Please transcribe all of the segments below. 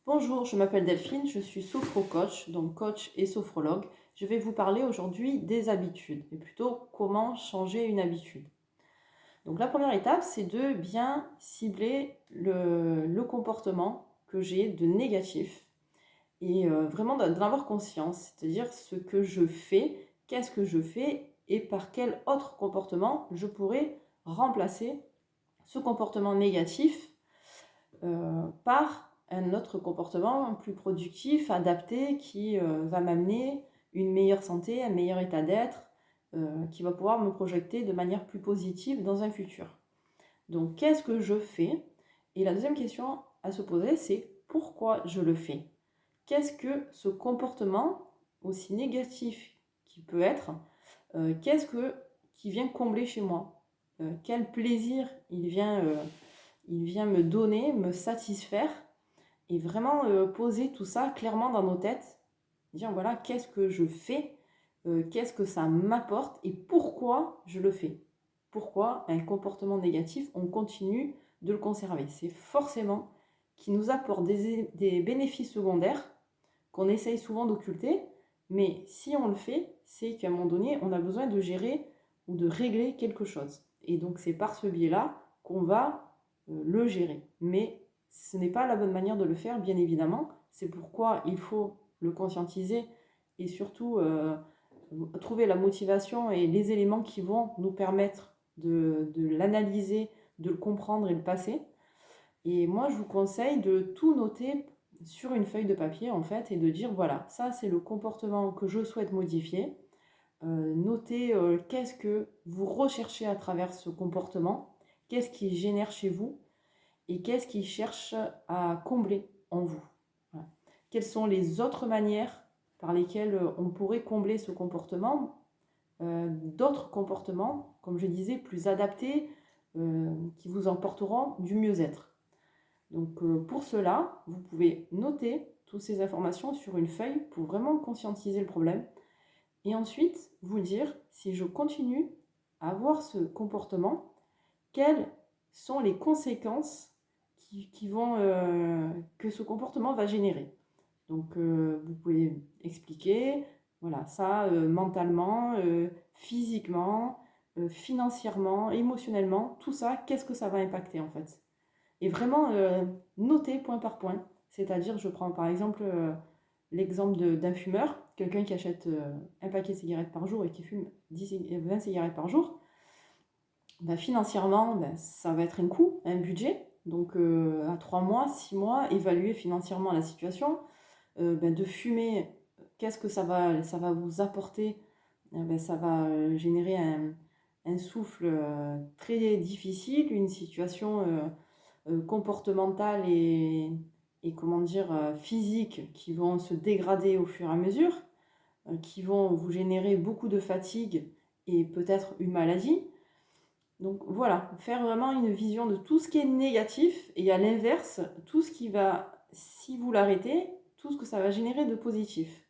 Bonjour, je m'appelle Delphine, je suis sophro-coach, donc coach et sophrologue. Je vais vous parler aujourd'hui des habitudes, et plutôt comment changer une habitude. Donc la première étape, c'est de bien cibler le comportement que j'ai de négatif et vraiment d'en avoir conscience, c'est-à-dire ce que je fais, qu'est-ce que je fais et par quel autre comportement je pourrais remplacer ce comportement négatif par un autre comportement plus productif, adapté, qui va m'amener une meilleure santé, un meilleur état d'être, qui va pouvoir me projeter de manière plus positive dans un futur. Donc, qu'est-ce que je fais? Et la deuxième question à se poser, c'est pourquoi je le fais? Qu'est-ce que ce comportement, aussi négatif qu'il peut être, qu'est-ce qui vient combler chez moi? Quel plaisir il vient me donner, me satisfaire et vraiment poser tout ça clairement dans nos têtes, dire voilà, qu'est-ce que je fais, qu'est-ce que ça m'apporte et pourquoi je le fais. Pourquoi un comportement négatif, on continue de le conserver. C'est forcément qui nous apporte des bénéfices secondaires qu'on essaye souvent d'occulter, mais si on le fait, c'est qu'à un moment donné, on a besoin de gérer ou de régler quelque chose. Et donc c'est par ce biais-là qu'on va le gérer. Mais ce n'est pas la bonne manière de le faire, bien évidemment. C'est pourquoi il faut le conscientiser et surtout trouver la motivation et les éléments qui vont nous permettre de l'analyser, de le comprendre et le passer. Et moi, je vous conseille de tout noter sur une feuille de papier, en fait, et de dire, voilà, ça, c'est le comportement que je souhaite modifier. Notez qu'est-ce que vous recherchez à travers ce comportement, qu'est-ce qui génère chez vous et qu'est-ce qui cherche à combler en vous. Voilà. Quelles sont les autres manières par lesquelles on pourrait combler ce comportement, d'autres comportements, comme je disais, plus adaptés, qui vous emporteront du mieux-être. Donc pour cela, vous pouvez noter toutes ces informations sur une feuille pour vraiment conscientiser le problème et ensuite vous dire si je continue à avoir ce comportement, quelles sont les conséquences que ce comportement va générer. Donc vous pouvez expliquer, voilà, ça mentalement, physiquement, financièrement, émotionnellement, tout ça, qu'est-ce que ça va impacter en fait? Et vraiment noter point par point. C'est-à-dire, je prends par exemple l'exemple d'un fumeur, quelqu'un qui achète un paquet de cigarettes par jour et qui fume 20 cigarettes par jour. Ben, financièrement, ben, ça va être un coût, un budget. Donc à 3 mois, 6 mois, évaluer financièrement la situation. Ben, de fumer, qu'est-ce que ça va vous apporter? Ben, ça va générer un souffle très difficile, une situation comportementales et comment dire, physiques qui vont se dégrader au fur et à mesure, qui vont vous générer beaucoup de fatigue et peut-être une maladie. Donc voilà, faire vraiment une vision de tout ce qui est négatif et à l'inverse, tout ce qui va, si vous l'arrêtez, tout ce que ça va générer de positif.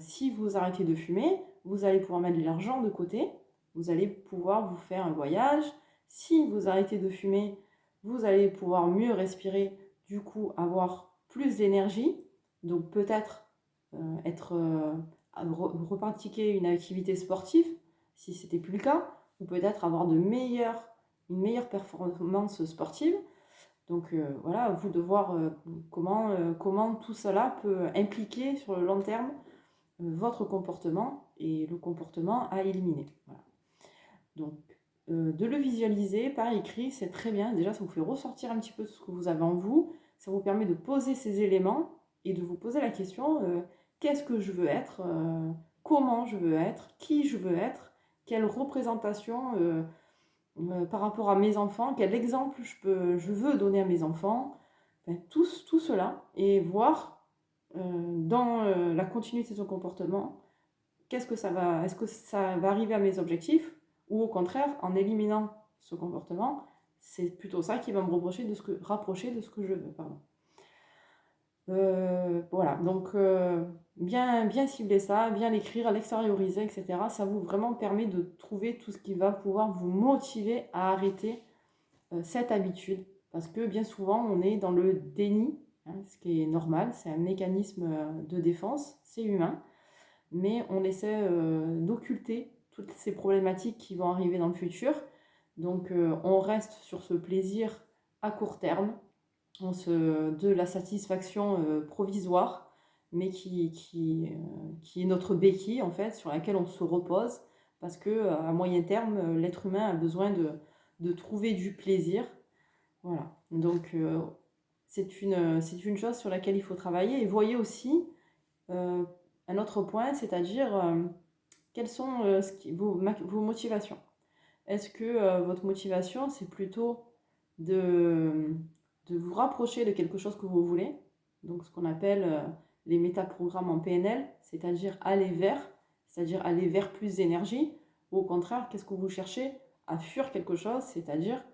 Si vous arrêtez de fumer, vous allez pouvoir mettre de l'argent de côté, vous allez pouvoir vous faire un voyage. Si vous arrêtez de fumer, vous allez pouvoir mieux respirer, du coup avoir plus d'énergie, donc peut-être être repratiquer une activité sportive si c'était plus le cas, ou peut-être avoir une meilleure performance sportive. Donc voilà, à vous de voir comment tout cela peut impliquer sur le long terme votre comportement et le comportement à éliminer. Voilà. Donc de le visualiser par écrit, c'est très bien. Déjà, ça vous fait ressortir un petit peu ce que vous avez en vous. Ça vous permet de poser ces éléments et de vous poser la question, qu'est-ce que je veux être, comment je veux être, qui je veux être, quelle représentation par rapport à mes enfants, quel exemple je veux donner à mes enfants, enfin, tout cela, et voir dans la continuité de son comportement, est-ce que ça va arriver à mes objectifs, ou au contraire, en éliminant ce comportement, c'est plutôt ça qui va me rapprocher de ce que je veux. Pardon. Voilà, donc bien cibler ça, bien l'écrire, l'extérioriser, etc. Ça vous vraiment permet de trouver tout ce qui va pouvoir vous motiver à arrêter cette habitude. Parce que bien souvent, on est dans le déni hein, ce qui est normal, c'est un mécanisme de défense, c'est humain, mais on essaie d'occulter toutes ces problématiques qui vont arriver dans le futur. Donc on reste sur ce plaisir à court terme, de la satisfaction provisoire, mais qui est notre béquille en fait, sur laquelle on se repose, parce que à moyen terme, l'être humain a besoin de trouver du plaisir. Voilà. Donc c'est une chose sur laquelle il faut travailler. Et voyez aussi euh, un autre point, c'est-à-dire quelles sont vos motivations. Est-ce que votre motivation, c'est plutôt de, de vous rapprocher de quelque chose que vous voulez, donc ce qu'on appelle les métaprogrammes en PNL, c'est-à-dire aller vers plus d'énergie, ou au contraire, qu'est-ce que vous cherchez à fuir quelque chose, c'est-à-dire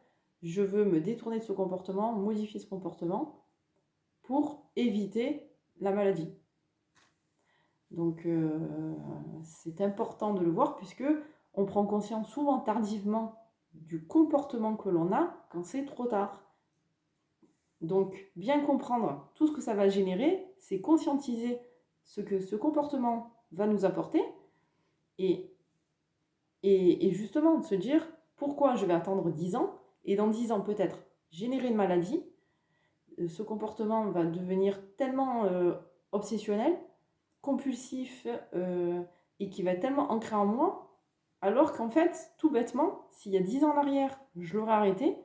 je veux me détourner de ce comportement, modifier ce comportement pour éviter la maladie. Donc c'est important de le voir puisque on prend conscience souvent tardivement du comportement que l'on a quand c'est trop tard. Donc bien comprendre tout ce que ça va générer, c'est conscientiser ce que ce comportement va nous apporter et, et justement se dire pourquoi je vais attendre 10 ans et dans 10 ans peut-être générer une maladie. Ce comportement va devenir tellement obsessionnel, compulsif et qui va être tellement ancré en moi, alors qu'en fait, tout bêtement, s'il y a 10 ans en arrière, je l'aurais arrêté,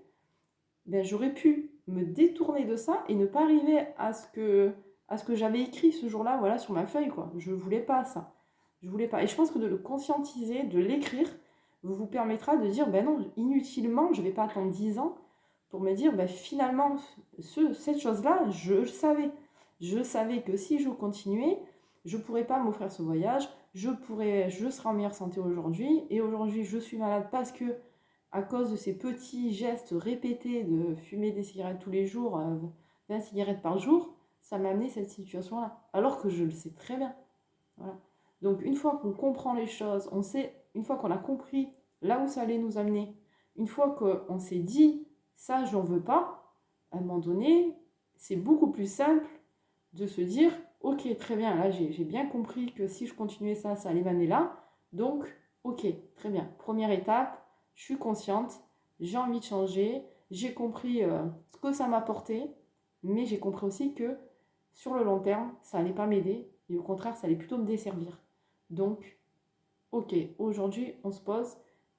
ben, j'aurais pu me détourner de ça et ne pas arriver à ce que j'avais écrit ce jour-là, voilà, sur ma feuille, quoi. Je voulais pas ça. Je voulais pas. Et je pense que de le conscientiser, de l'écrire, vous permettra de dire, ben non, inutilement, je vais pas attendre 10 ans pour me dire, ben finalement, cette chose-là, je le savais. Je savais que si je continuais, je ne pourrais pas m'offrir ce voyage, je serais en meilleure santé aujourd'hui, et aujourd'hui je suis malade parce que à cause de ces petits gestes répétés de fumer des cigarettes tous les jours, 20 cigarettes par jour, ça m'a amené cette situation-là. Alors que je le sais très bien. Voilà. Donc une fois qu'on comprend les choses, on sait, une fois qu'on a compris là où ça allait nous amener, une fois qu'on s'est dit ça, j'en veux pas, à un moment donné, c'est beaucoup plus simple de se dire ok, très bien, là j'ai bien compris que si je continuais ça, ça allait m'amener là. Donc, ok, très bien. Première étape, je suis consciente, j'ai envie de changer, j'ai compris ce que ça m'apportait, mais j'ai compris aussi que sur le long terme, ça allait pas m'aider et au contraire, ça allait plutôt me desservir. Donc, ok, aujourd'hui, on se pose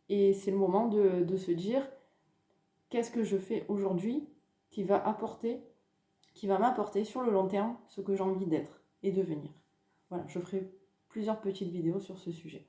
et c'est le moment de se dire qu'est-ce que je fais aujourd'hui qui va m'apporter sur le long terme ce que j'ai envie d'être et devenir. Voilà, je ferai plusieurs petites vidéos sur ce sujet.